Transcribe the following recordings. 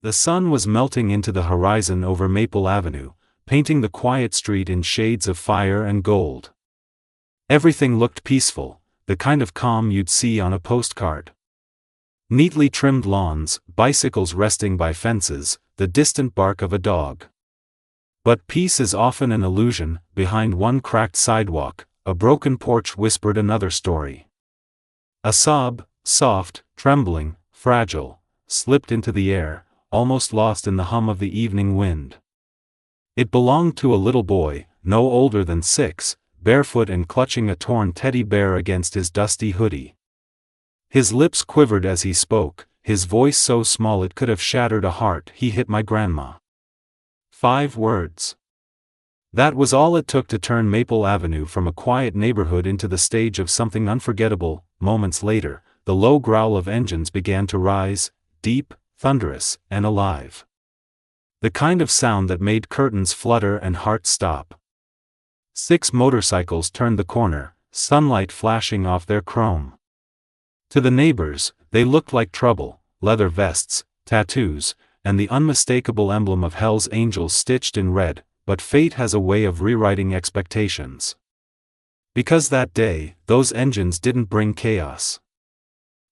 The sun was melting into the horizon over Maple Avenue, painting the quiet street in shades of fire and gold. Everything looked peaceful, the kind of calm you'd see on a postcard. Neatly trimmed lawns, bicycles resting by fences, the distant bark of a dog. But peace is often an illusion. Behind one cracked sidewalk, a broken porch whispered another story. A sob, soft, trembling, fragile, slipped into the air, almost lost in the hum of the evening wind. It belonged to a little boy, no older than 6, barefoot and clutching a torn teddy bear against his dusty hoodie. His lips quivered as he spoke, his voice so small it could have shattered a heart. He hit my grandma. 5 words. That was all it took to turn Maple Avenue from a quiet neighborhood into the stage of something unforgettable. Moments later, the low growl of engines began to rise, deep, thunderous, and alive. The kind of sound that made curtains flutter and hearts stop. 6 motorcycles turned the corner, sunlight flashing off their chrome. To the neighbors, they looked like trouble: leather vests, tattoos, and the unmistakable emblem of Hell's Angels stitched in red. But fate has a way of rewriting expectations. Because that day, those engines didn't bring chaos.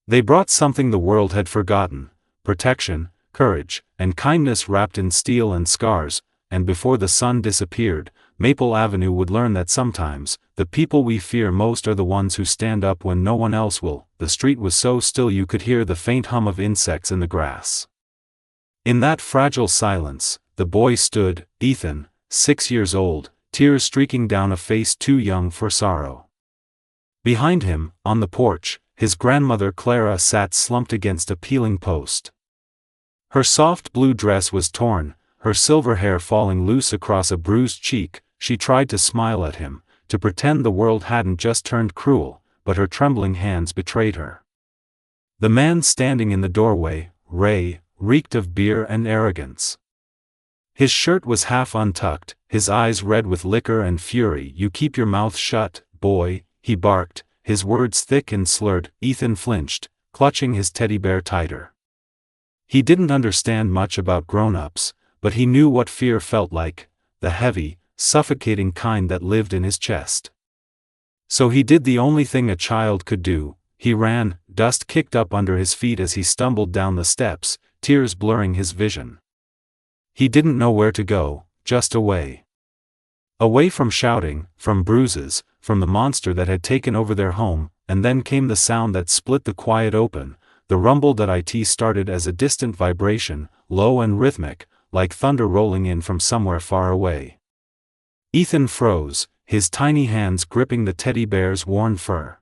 They brought something the world had forgotten: protection, courage, and kindness wrapped in steel and scars. And before the sun disappeared, Maple Avenue would learn that sometimes, the people we fear most are the ones who stand up when no one else will. The street was so still you could hear the faint hum of insects in the grass. In that fragile silence, the boy stood, Ethan, 6 years old, tears streaking down a face too young for sorrow. Behind him, on the porch, his grandmother Clara sat slumped against a peeling post. Her soft blue dress was torn, her silver hair falling loose across a bruised cheek. She tried to smile at him, to pretend the world hadn't just turned cruel, but her trembling hands betrayed her. The man standing in the doorway, Ray, reeked of beer and arrogance. His shirt was half untucked, his eyes red with liquor and fury. "You keep your mouth shut, boy," he barked, his words thick and slurred. Ethan flinched, clutching his teddy bear tighter. He didn't understand much about grown-ups, but he knew what fear felt like, the heavy, suffocating kind that lived in his chest. So he did the only thing a child could do: he ran, dust kicked up under his feet as he stumbled down the steps, tears blurring his vision. He didn't know where to go, just away. Away from shouting, from bruises, from the monster that had taken over their home. And then came the sound that split the quiet open. The rumble that it started as a distant vibration, low and rhythmic, like thunder rolling in from somewhere far away. Ethan froze, his tiny hands gripping the teddy bear's worn fur.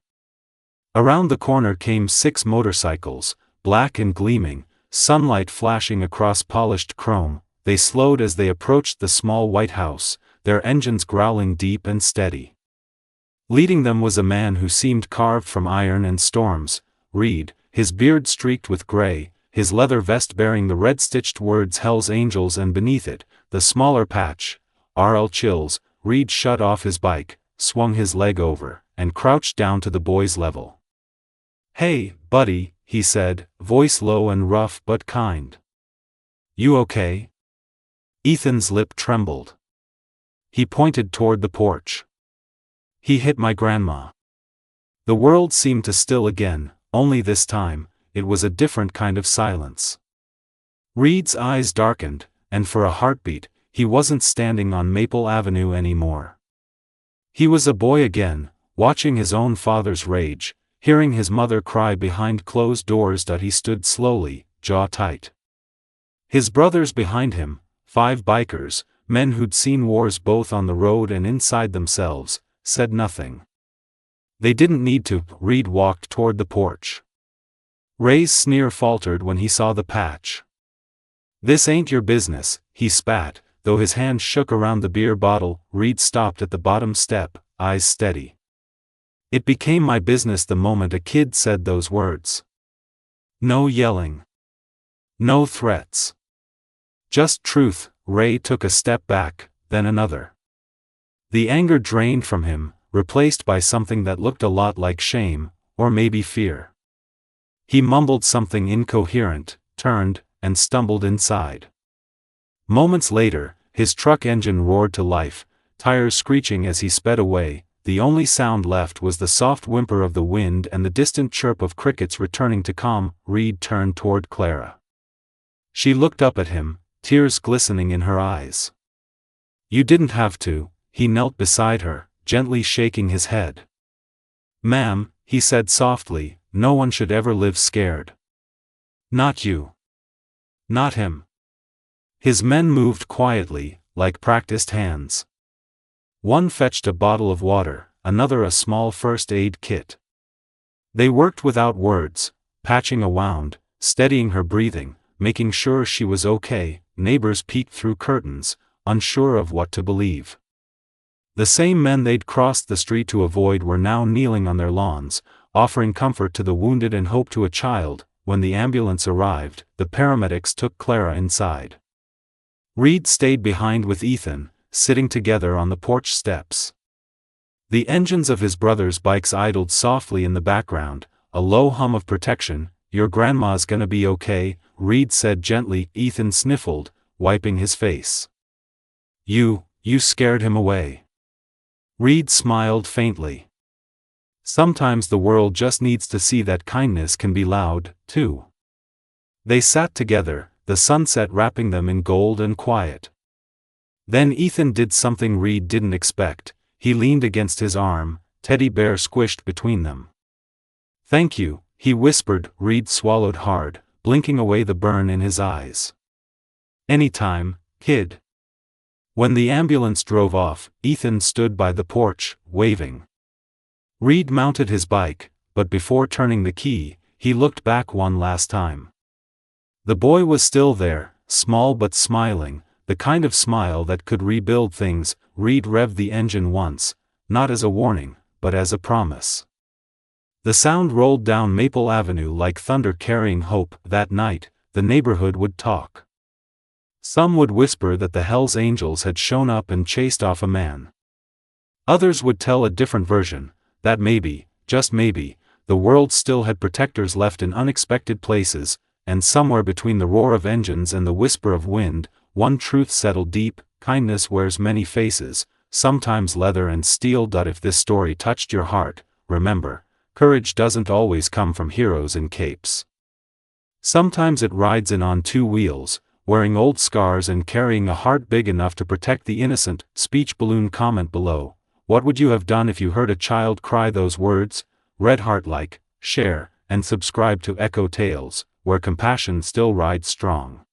Around the corner came 6 motorcycles, black and gleaming, sunlight flashing across polished chrome. They slowed as they approached the small white house, their engines growling deep and steady. Leading them was a man who seemed carved from iron and storms, Reed, his beard streaked with gray, his leather vest bearing the red-stitched words Hell's Angels, and beneath it, the smaller patch, RL Chills. Reed shut off his bike, swung his leg over, and crouched down to the boy's level. "Hey, buddy," he said, voice low and rough but kind. "You okay?" Ethan's lip trembled. He pointed toward the porch. "He hit my grandma." The world seemed to still again, only this time, it was a different kind of silence. Reed's eyes darkened, and for a heartbeat, he wasn't standing on Maple Avenue anymore. He was a boy again, watching his own father's rage, hearing his mother cry behind closed doors. He stood slowly, jaw tight. His brothers behind him, 5 bikers, men who'd seen wars both on the road and inside themselves, said nothing. They didn't need to. Reed walked toward the porch. Ray's sneer faltered when he saw the patch. "This ain't your business," he spat, though his hand shook around the beer bottle. Reed stopped at the bottom step, eyes steady. "It became my business the moment a kid said those words. No yelling. No threats. Just truth." Ray took a step back, then another. The anger drained from him, replaced by something that looked a lot like shame, or maybe fear. He mumbled something incoherent, turned, and stumbled inside. Moments later, his truck engine roared to life, tires screeching as he sped away. The only sound left was the soft whimper of the wind and the distant chirp of crickets returning to calm. Reed turned toward Clara. She looked up at him, tears glistening in her eyes. "You didn't have to." He knelt beside her, gently shaking his head. "Ma'am," he said softly, "no one should ever live scared. Not you. Not him." His men moved quietly, like practiced hands. One fetched a bottle of water, another a small first aid kit. They worked without words, patching a wound, steadying her breathing, making sure she was okay. Neighbors peeked through curtains, unsure of what to believe. The same men they'd crossed the street to avoid were now kneeling on their lawns, offering comfort to the wounded and hope to a child. When the ambulance arrived, the paramedics took Clara inside. Reed stayed behind with Ethan, sitting together on the porch steps. The engines of his brother's bikes idled softly in the background, a low hum of protection. "Your grandma's gonna be okay," Reed said gently. Ethan sniffled, wiping his face. You scared him away." Reed smiled faintly. "Sometimes the world just needs to see that kindness can be loud, too." They sat together, the sunset wrapping them in gold and quiet. Then Ethan did something Reed didn't expect. He leaned against his arm, teddy bear squished between them. "Thank you," he whispered. Reed swallowed hard, blinking away the burn in his eyes. "Anytime, kid." When the ambulance drove off, Ethan stood by the porch, waving. Reed mounted his bike, but before turning the key, he looked back one last time. The boy was still there, small but smiling, the kind of smile that could rebuild things. Reed revved the engine once, not as a warning, but as a promise. The sound rolled down Maple Avenue like thunder carrying hope. That night, the neighborhood would talk. Some would whisper that the Hells Angels had shown up and chased off a man. Others would tell a different version, that maybe, just maybe, the world still had protectors left in unexpected places, and somewhere between the roar of engines and the whisper of wind, one truth settled deep: kindness wears many faces, sometimes leather and steel. If this story touched your heart, remember, courage doesn't always come from heroes in capes. Sometimes it rides in on two wheels, wearing old scars and carrying a heart big enough to protect the innocent. Speech balloon. Comment below, what would you have done if you heard a child cry those words? Red heart. Like, share, and subscribe to Echo Tales, where compassion still rides strong.